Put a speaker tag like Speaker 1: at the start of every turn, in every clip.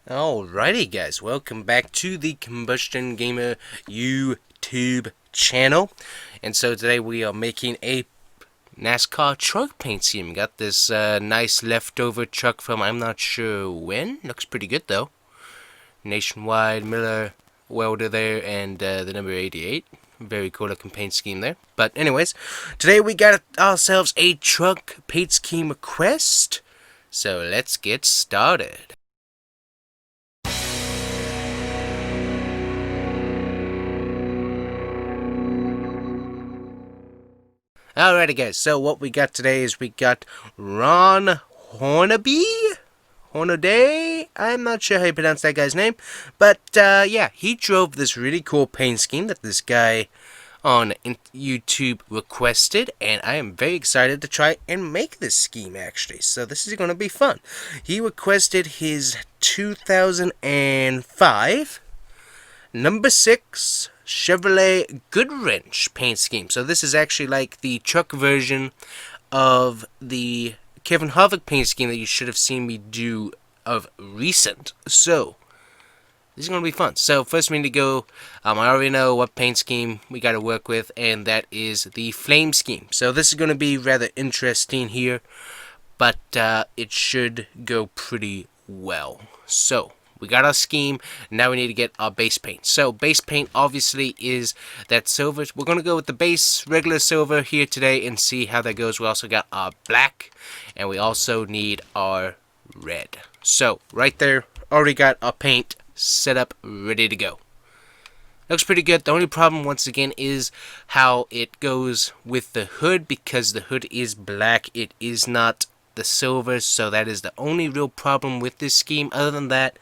Speaker 1: Alrighty guys, welcome back to the Combustion Gamer YouTube channel. And so today we are making a NASCAR truck paint scheme. Got this nice leftover truck from I'm not sure when. Looks pretty good though. Nationwide Miller welder there and the number 88. Very cool looking paint scheme there. But anyways, today we got ourselves a truck paint scheme request. So let's get started. Alrighty guys, so what we got today is we got Ron Hornaday? I'm not sure how you pronounce that guy's name, but yeah, he drove this really cool paint scheme that this guy on YouTube requested, and I am very excited to try and make this scheme actually, so this is going to be fun. He requested his 2005 number 6 Chevrolet GOODWRENCH paint scheme. So this is actually like the truck version of the Kevin Harvick paint scheme that you should have seen me do of recent. So this is going to be fun. So first we need to go, I already know what paint scheme we got to work with, and that is the flame scheme. So this is going to be rather interesting here, but it should go pretty well. So we got our scheme, now we need to get our base paint. So base paint obviously is that silver. We're going to go with the base regular silver here today and see how that goes. We also got our black, and we also need our red. So right there, already got our paint set up, ready to go. Looks pretty good. The only problem once again is how it goes with the hood, because the hood is black. It is not the silver, so that is the only real problem with this scheme. Other than that,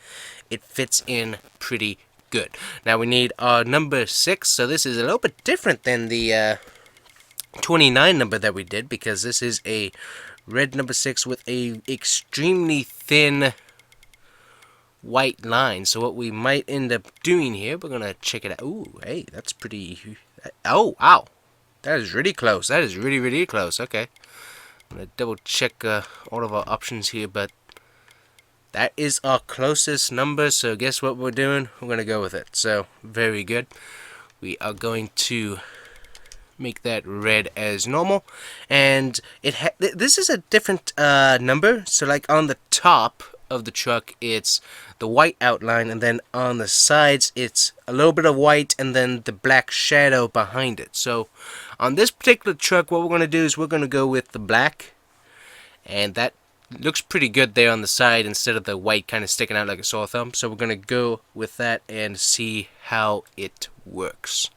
Speaker 1: it fits in pretty good. Now we need our number 6, so this is a little bit different than the 29 number that we did, because this is a red number 6 with a extremely thin white line. So what we might end up doing here, we're gonna check it out. Ooh, hey, that's pretty. Oh, wow, that is really close. That is really close. Okay, I'm gonna double check all of our options here, but that is our closest number. So guess what we're doing? We're gonna go with it. So very good. We are going to make that red as normal, and this is a different number. So like on the top of the truck, it's the white outline, and then on the sides it's a little bit of white and then the black shadow behind it. So on this particular truck, what we're going to do is we're going to go with the black, and that looks pretty good there on the side instead of the white kind of sticking out like a sore thumb. So we're going to go with that and see how it works.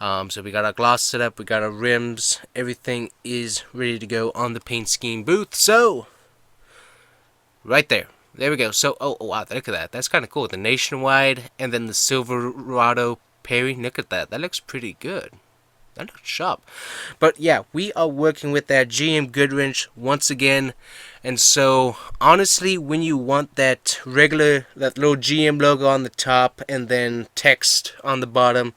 Speaker 1: So we got our gloss set up, we got our rims, everything is ready to go on the paint scheme booth. So right there we go. So oh wow, look at that. That's kind of cool. The Nationwide and then the Silverado Perry. Look at that. That looks pretty good. That looks sharp. But yeah, we are working with that GM GOODWRENCH once again. And so honestly, when you want that little GM logo on the top and then text on the bottom,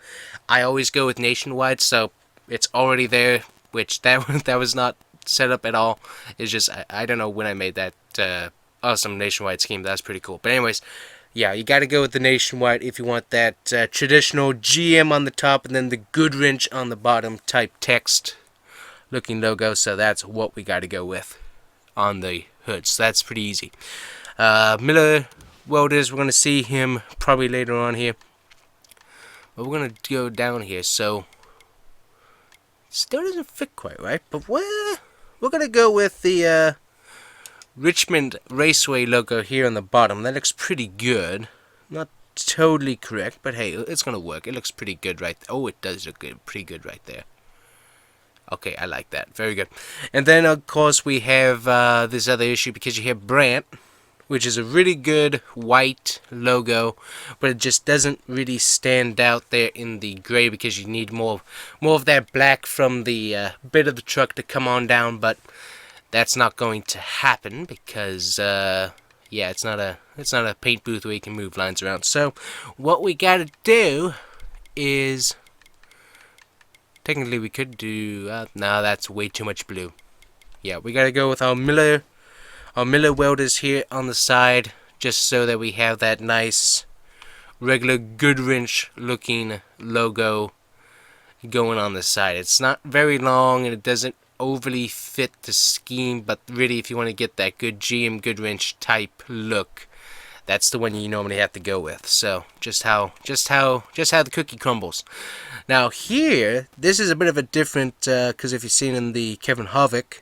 Speaker 1: I always go with Nationwide. So it's already there, which that was not set up at all. It's just I don't know when I made that awesome Nationwide scheme. That's pretty cool. But anyways, yeah, you got to go with the Nationwide if you want that traditional GM on the top and then the GOODWRENCH on the bottom type text looking logo. So that's what we got to go with on the hood. So that's pretty easy. Miller welders, we're going to see him probably later on here. But we're going to go down here. So still doesn't fit quite right, but we're going to go with the Richmond Raceway logo here on the bottom. That looks pretty good. Not totally correct, but hey, it's gonna work. It looks pretty good right there. Oh, it does look good, pretty good right there. Okay, I like that. Very good. And then of course we have this other issue, because you have Brandt, which is a really good white logo, but it just doesn't really stand out there in the gray, because you need more of that black from the bit of the truck to come on down. But that's not going to happen because yeah, it's not a paint booth where you can move lines around. So what we got to do is, technically we could do no, that's way too much blue. Yeah, we got to go with our Miller welders here on the side, just so that we have that nice regular GOODWRENCH looking logo going on the side. It's not very long and it doesn't overly fit the scheme, but really if you want to get that good GM GOODWRENCH type look, that's the one you normally have to go with. So just how the cookie crumbles. Now here, this is a bit of a different, because if you've seen in the Kevin Harvick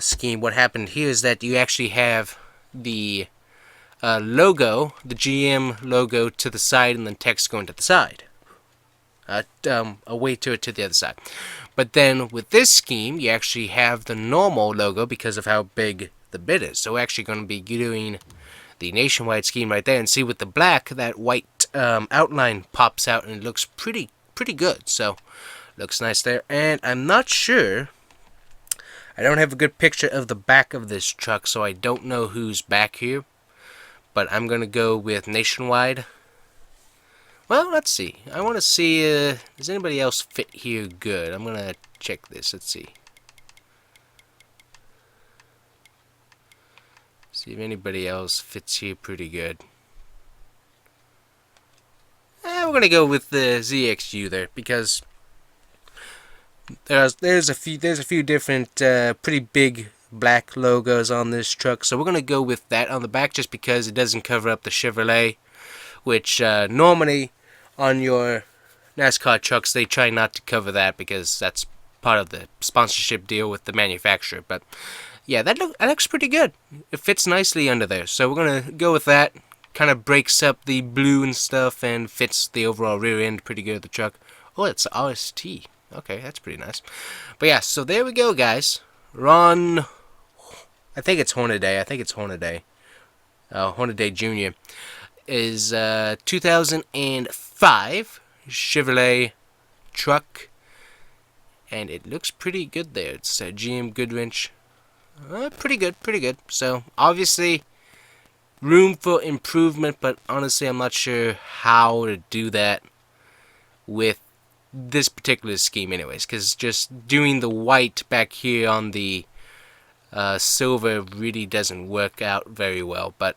Speaker 1: scheme, what happened here is that you actually have the logo, the GM logo to the side, and then text going to the side. Away to the other side. But then with this scheme, you actually have the normal logo because of how big the bit is. So we're actually going to be doing the nationwide scheme right there, and see with the black, that white outline pops out and it looks pretty good. So looks nice there. And I'm not sure, I don't have a good picture of the back of this truck, so I don't know who's back here, but I'm going to go with nationwide. Well, let's see. I want to see, does anybody else fit here good? I'm going to check this. Let's see. See if anybody else fits here pretty good. We're going to go with the ZXU there, because there's a few different pretty big black logos on this truck. So we're going to go with that on the back, just because it doesn't cover up the Chevrolet, which normally on your NASCAR trucks, they try not to cover that because that's part of the sponsorship deal with the manufacturer. But yeah, that looks pretty good. It fits nicely under there. So we're going to go with that. Kind of breaks up the blue and stuff and fits the overall rear end pretty good of the truck. Oh, it's RST. Okay, that's pretty nice. But yeah, so there we go, guys. Ron, I think it's Hornaday. Hornaday Jr. is 2005 Chevrolet truck, and it looks pretty good there. It's a GM GOODWRENCH, pretty good. So obviously room for improvement, but honestly I'm not sure how to do that with this particular scheme anyways, because just doing the white back here on the silver really doesn't work out very well, but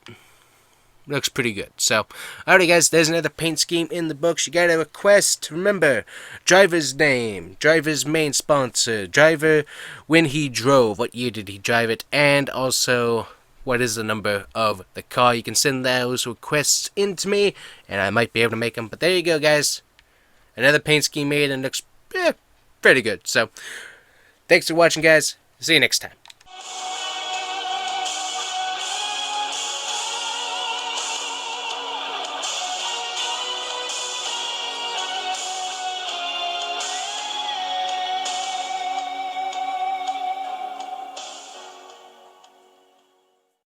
Speaker 1: looks pretty good. So, alrighty guys, there's another paint scheme in the books. You got a request. Remember, driver's name, driver's main sponsor, driver, when he drove, what year did he drive it, and also what is the number of the car. You can send those requests in to me, and I might be able to make them. But there you go, guys. Another paint scheme made, and looks pretty good. So, thanks for watching, guys. See you next time.